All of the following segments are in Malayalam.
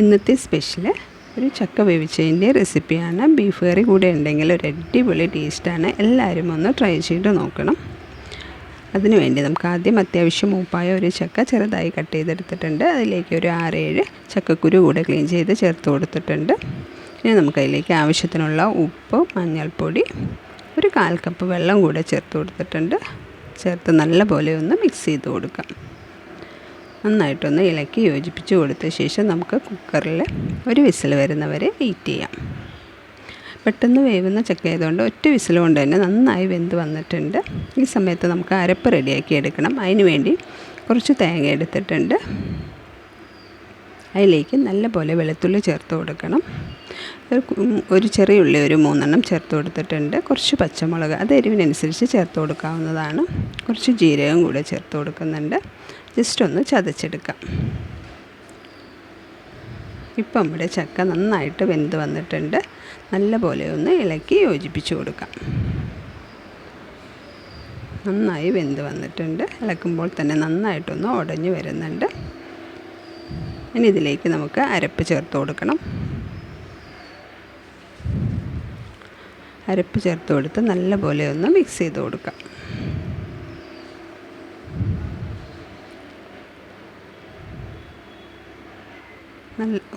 ഇന്നത്തെ സ്പെഷ്യൽ ഒരു ചക്ക വേവിച്ചതിൻ്റെ റെസിപ്പിയാണ്. ബീഫ് കറി കൂടെ ഉണ്ടെങ്കിൽ ഒരു അടിപൊളി ടേസ്റ്റാണ്. എല്ലാവരും ഒന്ന് ട്രൈ ചെയ്ത് നോക്കണം. അതിനുവേണ്ടി നമുക്ക് ആദ്യം അത്യാവശ്യം മൂപ്പായ ഒരു ചക്ക ചെറുതായി കട്ട് ചെയ്തെടുത്തിട്ടുണ്ട്. അതിലേക്ക് ഒരു 6-7 ചക്കക്കുരു കൂടെ ക്ലീൻ ചെയ്ത് ചേർത്ത് കൊടുത്തിട്ടുണ്ട്. ഇനി നമുക്കതിലേക്ക് ആവശ്യത്തിനുള്ള ഉപ്പ്, മഞ്ഞൾപ്പൊടി, ഒരു 1/4 കപ്പ് വെള്ളം കൂടെ ചേർത്ത് കൊടുത്തിട്ടുണ്ട്. ചേർത്ത് നല്ലപോലെ ഒന്ന് മിക്സ് ചെയ്ത് കൊടുക്കാം. നന്നായിട്ടൊന്ന് ഇളക്കി യോജിപ്പിച്ച് കൊടുത്ത ശേഷം നമുക്ക് കുക്കറിൽ ഒരു വിസിൽ വരുന്നവരെ വെയിറ്റ് ചെയ്യാം. പെട്ടെന്ന് വേവുന്ന ചക്ക ആയതുകൊണ്ട് ഒറ്റ വിസിൽ കൊണ്ട് തന്നെ നന്നായി വെന്ത് വന്നിട്ടുണ്ട്. ഈ സമയത്ത് നമുക്ക് അരപ്പ് റെഡിയാക്കി എടുക്കണം. അതിന് വേണ്ടി കുറച്ച് തേങ്ങ എടുത്തിട്ടുണ്ട്. അതിലേക്ക് നല്ലപോലെ വെളുത്തുള്ളി ചേർത്ത് കൊടുക്കണം. ഒരു ചെറിയ ഉള്ളി ഒരു 3 ചേർത്ത് കൊടുത്തിട്ടുണ്ട്. കുറച്ച് പച്ചമുളക് അത് എരിവിനനുസരിച്ച് ചേർത്ത് കൊടുക്കാവുന്നതാണ്. കുറച്ച് ജീരകം കൂടെ ചേർത്ത് കൊടുക്കുന്നുണ്ട്. ജസ്റ്റ് ഒന്ന് ചതച്ചെടുക്കാം. ഇപ്പം നമ്മുടെ ചക്ക നന്നായിട്ട് വെന്ത് വന്നിട്ടുണ്ട്. നല്ലപോലെ ഒന്ന് ഇളക്കി യോജിപ്പിച്ച് കൊടുക്കാം. നന്നായി വെന്ത് വന്നിട്ടുണ്ട്. ഇളക്കുമ്പോൾ തന്നെ നന്നായിട്ടൊന്ന് ഉടഞ്ഞു വരുന്നുണ്ട്. ഇനി ഇതിലേക്ക് നമുക്ക് അരപ്പ് ചേർത്ത് കൊടുക്കണം. അരപ്പ് ചേർത്ത് കൊടുത്ത് നല്ലപോലെ ഒന്ന് മിക്സ് ചെയ്ത് കൊടുക്കാം.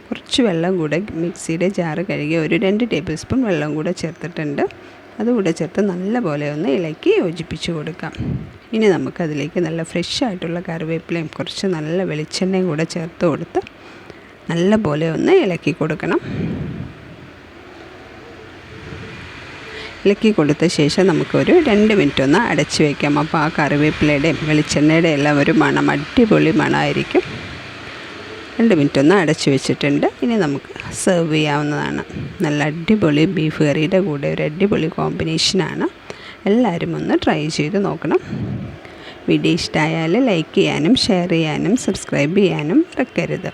കുറച്ച് വെള്ളം കൂടെ മിക്സിയുടെ ജാറ് കഴുകി ഒരു 2 ടേബിൾ സ്പൂൺ വെള്ളം കൂടെ ചേർത്തിട്ടുണ്ട്. അതുകൂടെ ചേർത്ത് നല്ലപോലെ ഒന്ന് ഇളക്കി യോജിപ്പിച്ച് കൊടുക്കാം. ഇനി നമുക്കതിലേക്ക് നല്ല ഫ്രഷ് ആയിട്ടുള്ള കറിവേപ്പിലയും കുറച്ച് നല്ല വെളിച്ചെണ്ണയും കൂടെ ചേർത്ത് കൊടുത്ത് നല്ലപോലെ ഒന്ന് ഇളക്കി കൊടുക്കണം. ഇളക്കി കൊടുത്ത ശേഷം നമുക്കൊരു 2 മിനിറ്റ് ഒന്ന് അടച്ച് വയ്ക്കാം. അപ്പോൾ ആ കറിവേപ്പിലയുടെയും വെളിച്ചെണ്ണയുടെയും എല്ലാം ഒരു മണം, അടിപൊളി മണമായിരിക്കും. 2 മിനിറ്റ് ഒന്ന് അടച്ച് വെച്ചിട്ടുണ്ട്. ഇനി നമുക്ക് സെർവ് ചെയ്യാവുന്നതാണ്. നല്ല അടിപൊളി ബീഫ് കറിയുടെ കൂടെ ഒരു അടിപൊളി കോമ്പിനേഷനാണ്. എല്ലാവരും ഒന്ന് ട്രൈ ചെയ്ത് നോക്കണം. വീഡിയോ ഇഷ്ടമായാൽ ലൈക്ക് ചെയ്യാനും ഷെയർ ചെയ്യാനും സബ്സ്ക്രൈബ് ചെയ്യാനും മറക്കരുത്.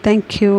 Thank you.